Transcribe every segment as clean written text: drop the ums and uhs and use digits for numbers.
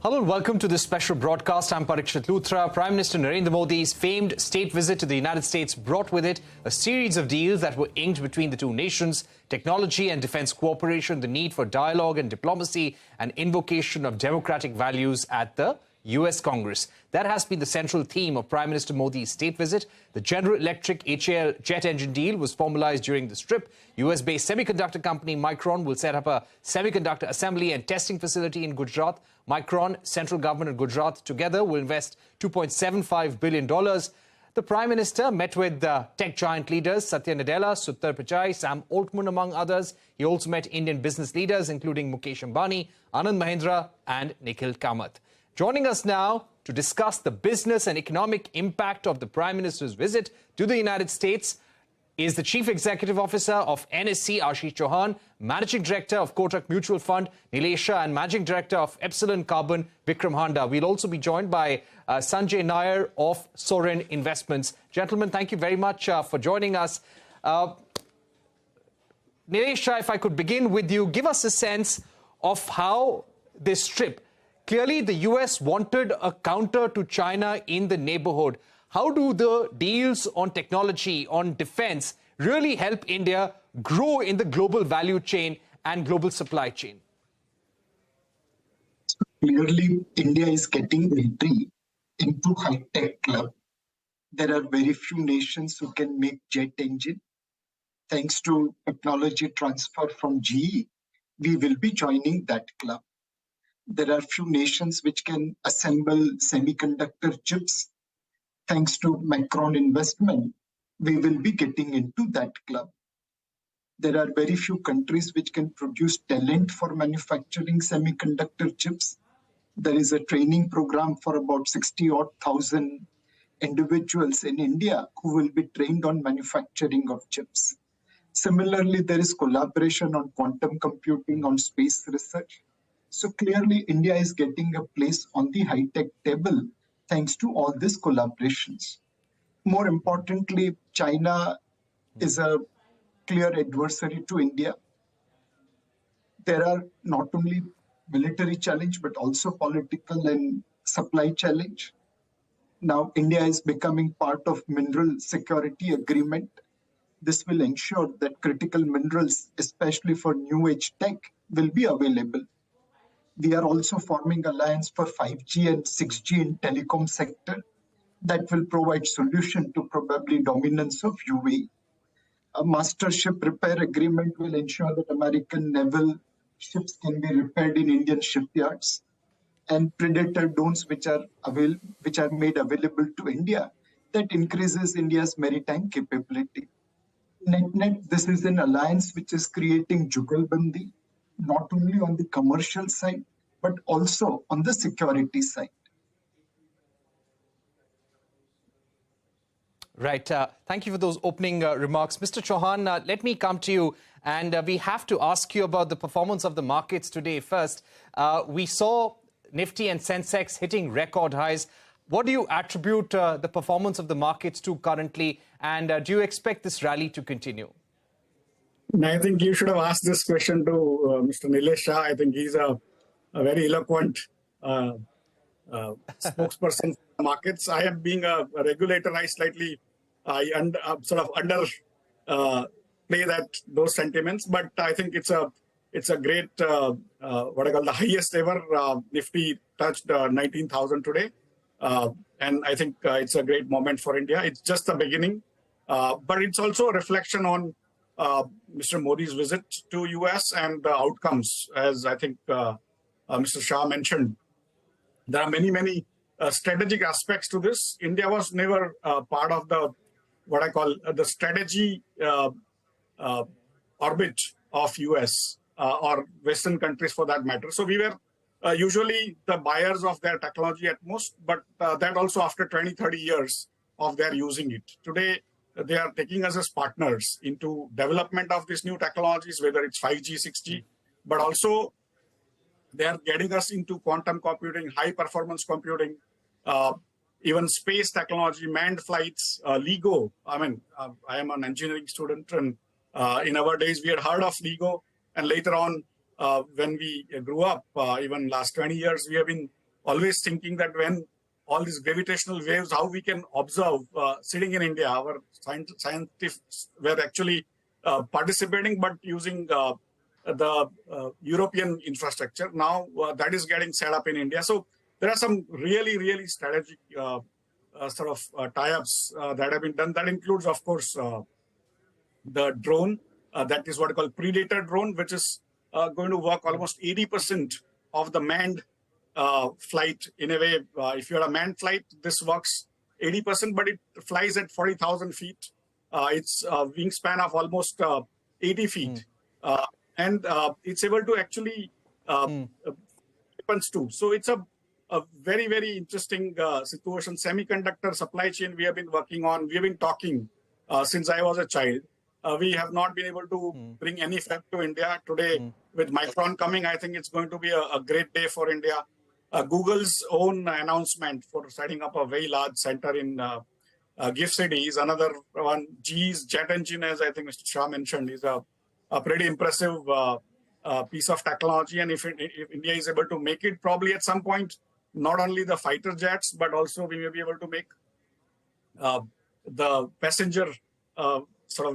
Hello and welcome to this special broadcast. I'm Parikshit Luthra. Prime Minister Narendra Modi's famed state visit to the United States brought with it a series of deals that were inked between the two nations: technology and defense cooperation, the need for dialogue and diplomacy, and invocation of democratic values at the US Congress. That has been the central theme of Prime Minister Modi's state visit. The General Electric HAL jet engine deal was formalized during this trip. US-based semiconductor company Micron will set up a semiconductor assembly and testing facility in Gujarat. Micron, central government and Gujarat together will invest $2.75 billion. The Prime Minister met with tech giant leaders Satya Nadella, Sundar Pichai, Sam Altman, among others. He also met Indian business leaders including Mukesh Ambani, Anand Mahindra and Nikhil Kamath. Joining us now to discuss the business and economic impact of the Prime Minister's visit to the United States is the Chief Executive Officer of NSC, Ashish Chauhan, Managing Director of Kotak Mutual Fund, Nilesh, and Managing Director of Epsilon Carbon, Vikram Handa. We'll also be joined by Sanjay Nair of Soren Investments. Gentlemen, thank you very much for joining us. Nilesh, if I could begin with you, give us a sense of how this trip. Clearly, the US wanted a counter to China in the neighborhood. How do the deals on technology, on defense, really help India grow in the global value chain and global supply chain? Clearly, India is getting entry into high-tech club. There are very few nations who can make jet engine. Thanks to technology transfer from GE, we will be joining that club. There are few nations which can assemble semiconductor chips. Thanks to Micron investment, we will be getting into that club. There are very few countries which can produce talent for manufacturing semiconductor chips. There is a training program for about 60,000 individuals in India who will be trained on manufacturing of chips. Similarly, there is collaboration on quantum computing, on space research. So clearly, India is getting a place on the high-tech table thanks to all these collaborations. More importantly, China is a clear adversary to India. There are not only military challenge, but also political and supply challenge. Now, India is becoming part of mineral security agreement. This will ensure that critical minerals, especially for new age tech, will be available. We are also forming alliance for 5G and 6G in telecom sector that will provide solution to probably dominance of UAE. A master ship repair agreement will ensure that American naval ships can be repaired in Indian shipyards, and Predator drones which are made available to India, that increases India's maritime capability. Net, this is an alliance which is creating jugalbandi, not only on the commercial side, but also on the security side. Right. Thank you for those opening remarks. Mr. Chauhan, let me come to you. And we have to ask you about the performance of the markets today first. We saw Nifty and Sensex hitting record highs. What do you attribute the performance of the markets to currently? And do you expect this rally to continue? I think you should have asked this question to Mr. Nilesh Shah. I think he's a very eloquent spokesperson for the markets. I am being a regulator. I slightly sort of under play those sentiments, but I think it's a great what I call the highest ever. Nifty touched 19,000 today, and I think it's a great moment for India. It's just the beginning, but it's also a reflection on Mr. Modi's visit to US and the outcomes. As I think Mr. Shah mentioned, there are many strategic aspects to this. India was never part of the what I call the strategy orbit of US or Western countries for that matter. So we were usually the buyers of their technology at most, but that also after 20-30 years of their using it. Today, they are taking us as partners into development of these new technologies, whether it's 5G, 6G, but also they are getting us into quantum computing, high performance computing, even space technology, manned flights, LEGO. I mean, I am an engineering student, and in our days we had heard of LEGO, and later on when we grew up, even last 20 years, we have been always thinking that when all these gravitational waves, how we can observe sitting in India, our scientists were actually participating, but using the European infrastructure. Now that is getting set up in India. So there are some really, really strategic tie-ups that have been done. That includes, of course, the drone. That is what I call Predator drone, which is going to work almost 80% of the manned flight. In a way, if you're a manned flight, this works 80%, but it flies at 40,000 feet. It's a wingspan of almost 80 feet. And it's able to actually weapons too. So it's a very, very interesting situation. Semiconductor supply chain we have been working on. We have been talking since I was a child. We have not been able to bring any fab to India. Today, with Micron coming, I think it's going to be a great day for India. Google's own announcement for setting up a very large center in GIFT City is another one. GE's jet engine, as I think Mr. Shah mentioned, is a pretty impressive piece of technology. And if India is able to make it, probably at some point, not only the fighter jets, but also we may be able to make the passenger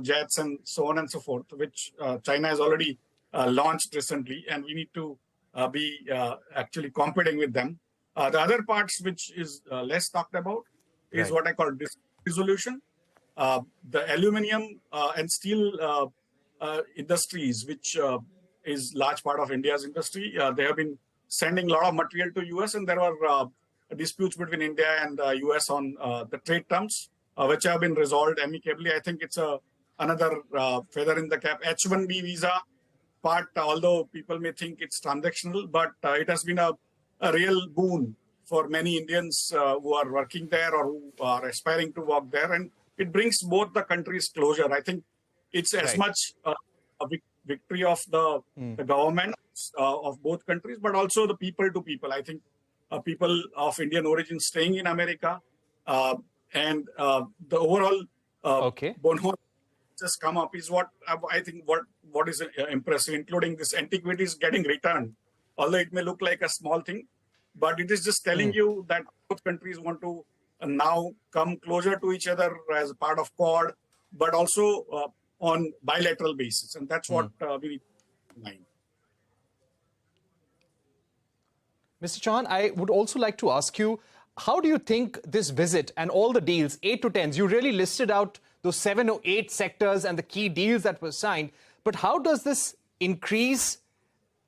jets and so on and so forth, which China has already launched recently, and we need to be actually competing with them. The other parts, which is less talked about, is what I call resolution. The aluminium and steel industries, which is large part of India's industry, they have been sending a lot of material to US, and there were disputes between India and US on the trade terms, which have been resolved amicably. I think it's another feather in the cap. H-1B visa part, although people may think it's transactional, but it has been a real boon for many Indians who are working there or who are aspiring to work there. And it brings both the countries closer. I think it's as much a victory of the governments of both countries, but also the people to people. I think people of Indian origin staying in America and the overall bonhomie just come up is what I think what is impressive, including this antiquities getting returned. Although it may look like a small thing, but it is just telling you that both countries want to now come closer to each other as part of Quad, but also on bilateral basis. And that's what we need to mind. Mr. Chauhan, I would also like to ask you, how do you think this visit and all the deals, 8 to 10, you really listed out those 7 or 8 sectors and the key deals that were signed, but how does this increase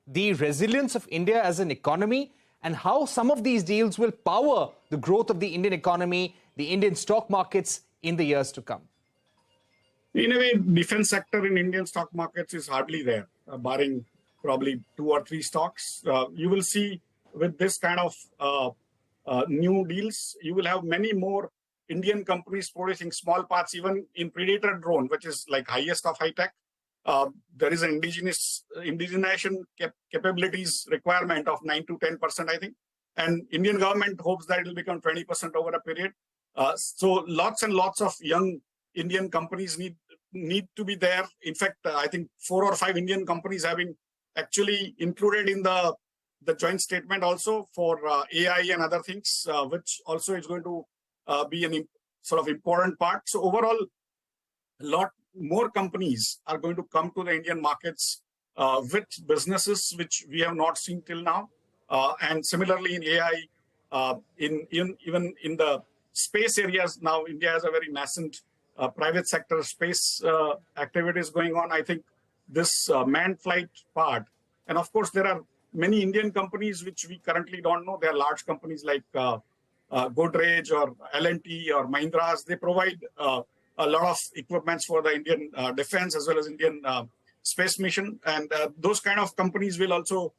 the resilience of India as an economy, and how some of these deals will power the growth of the Indian economy, the Indian stock markets in the years to come? In a way, defense sector in Indian stock markets is hardly there, barring probably 2 or 3 stocks. You will see with this kind of new deals, you will have many more Indian companies producing small parts, even in Predator drone, which is like highest of high tech. There is an indigenization capabilities requirement of 9 to 10%, I think. And Indian government hopes that it will become 20% over a period. So lots and lots of young Indian companies need to be there. In fact, I think 4 or 5 Indian companies have been actually included in the joint statement also for AI and other things, which also is going to be an important part. So overall, a lot more companies are going to come to the Indian markets with businesses which we have not seen till now. And similarly in AI, even in the space areas now, India has a very nascent private sector space activities going on. I think this manned flight part, and of course there are many Indian companies which we currently don't know. There are large companies like Godrej or L&T or Mahindras. They provide a lot of equipments for the Indian defense as well as Indian space mission. And those kind of companies will also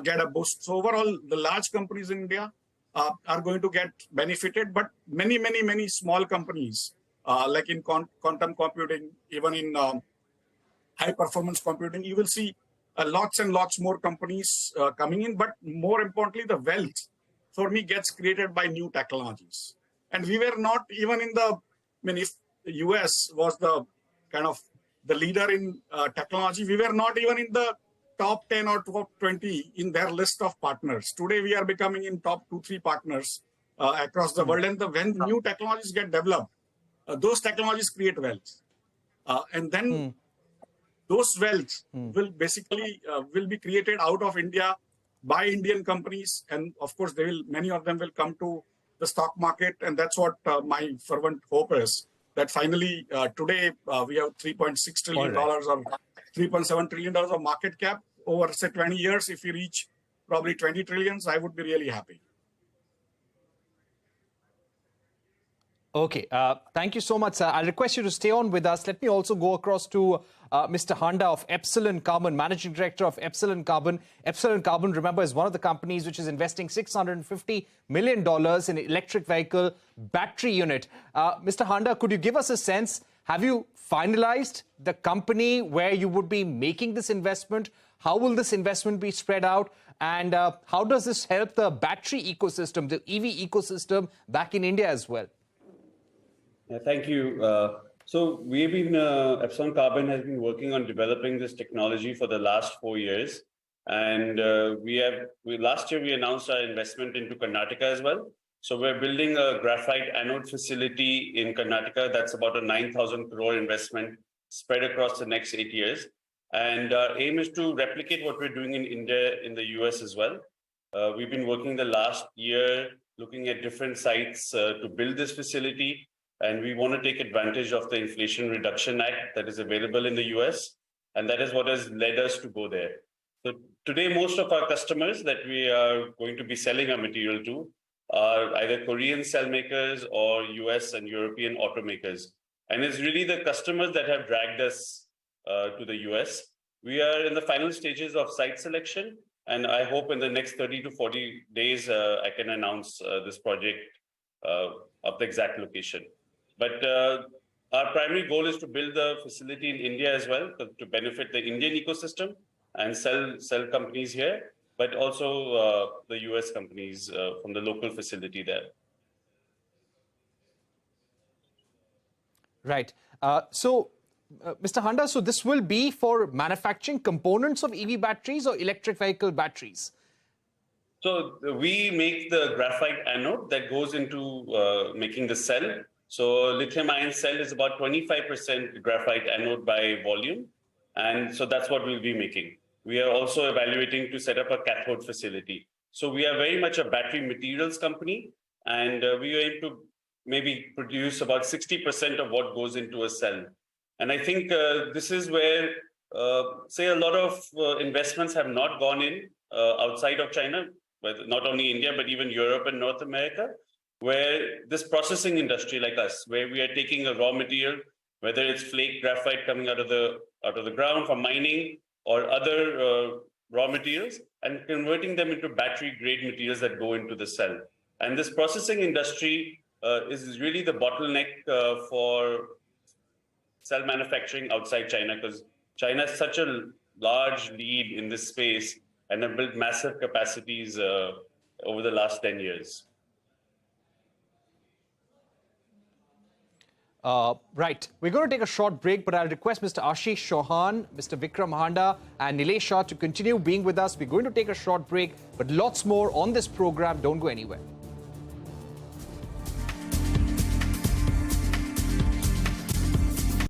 get a boost. So overall, the large companies in India are going to get benefited, but many small companies like in quantum computing, even in high performance computing, you will see lots and lots more companies coming in. But more importantly, the wealth for me gets created by new technologies. And we were not even in if the US was the kind of the leader in technology, we were not even in the top 10 or top 20 in their list of partners. Today, we are becoming in top 2-3 partners across the world. And when new technologies get developed, those technologies create wealth. And then those wealth will basically will be created out of India by Indian companies. And of course, many of them will come to the stock market. And that's what my fervent hope is, that finally today we have $3.6 trillion or $3.7 trillion of market cap. Over, say, 20 years, if we reach probably 20 trillions, I would be really happy. Okay, thank you so much, sir. I'll request you to stay on with us. Let me also go across to Mr. Handa of Epsilon Carbon, Managing Director of Epsilon Carbon. Epsilon Carbon, remember, is one of the companies which is investing $650 million in electric vehicle battery unit. Mr. Handa, could you give us a sense? Have you finalized the company where you would be making this investment? How will this investment be spread out? And how does this help the battery ecosystem, the EV ecosystem back in India as well? Thank you. So we've been, Epsilon Carbon has been working on developing this technology for the last 4 years. And last year we announced our investment into Karnataka as well. So we're building a graphite anode facility in Karnataka. That's about a 9,000 crore investment spread across the next 8 years. And our aim is to replicate what we're doing in India, in the US as well. We've been working the last year looking at different sites to build this facility. And we want to take advantage of the Inflation Reduction Act that is available in the US. And that is what has led us to go there. So today, most of our customers that we are going to be selling our material to are either Korean cell makers or US and European automakers. And it's really the customers that have dragged us to the US. We are in the final stages of site selection. And I hope in the next 30 to 40 days, I can announce this project of the exact location. But our primary goal is to build the facility in India as well to benefit the Indian ecosystem and sell companies here, but also the US companies from the local facility there. Right. Mr. Handa, so this will be for manufacturing components of EV batteries or electric vehicle batteries? So we make the graphite anode that goes into making the cell. So lithium-ion cell is about 25% graphite anode by volume. And so that's what we'll be making. We are also evaluating to set up a cathode facility. So we are very much a battery materials company. And we aim to maybe produce about 60% of what goes into a cell. And I think this is where, say, a lot of investments have not gone in outside of China, but not only India, but even Europe and North America, where this processing industry like us, where we are taking a raw material, whether it's flake graphite coming out of the ground from mining or other raw materials, and converting them into battery-grade materials that go into the cell. And this processing industry is really the bottleneck for cell manufacturing outside China, because China has such a large lead in this space and have built massive capacities over the last 10 years. Right. We're going to take a short break, but I'll request Mr. Ashish, Chauhan, Mr. Vikram, Handa, and Nilesh Shah to continue being with us. We're going to take a short break, but lots more on this program. Don't go anywhere.